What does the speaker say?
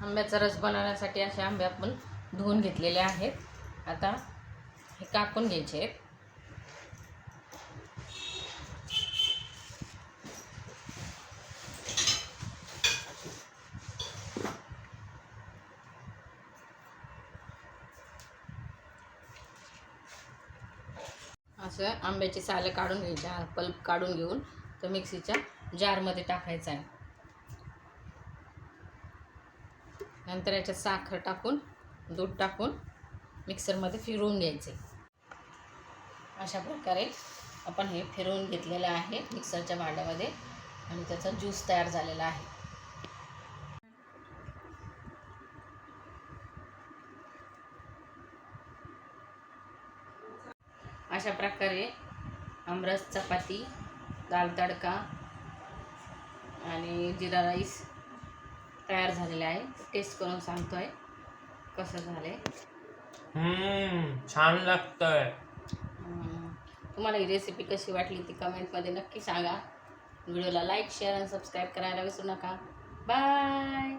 आंब्याचा रस बनवण्यासाठी असे आंबे आपण धुवून घेतलेले आहेत. आता हे कापून घ्यायचे आहेत. असं आंब्याची सालं काढून घ्यायची, पल्प काढून घेऊन तो मिक्सीच्या जारमध्ये टाकायचा आहे. नंतर याच्यात साखर टाकून दूध टाकून मिक्सरमध्ये फिरवून घ्यायचे. अशा प्रकारे आपण हे फिरवून घेतलेलं आहे मिक्सरच्या भांड्यामध्ये आणि त्याचा ज्यूस तयार झालेला आहे. अशा प्रकारे आमरस, चपाती, दाल तडका आणि जिरा राईस तयार झालेला आहे. टेस्ट करून सांगतोय कसं झालंय. छान लागतंय. तुम्हाला ही रेसिपी कशी वाटली ती कमेंटमध्ये नक्की सांगा. व्हिडिओला लाईक, शेअर आणि सबस्क्राईब करायला विसरू नका. बाय.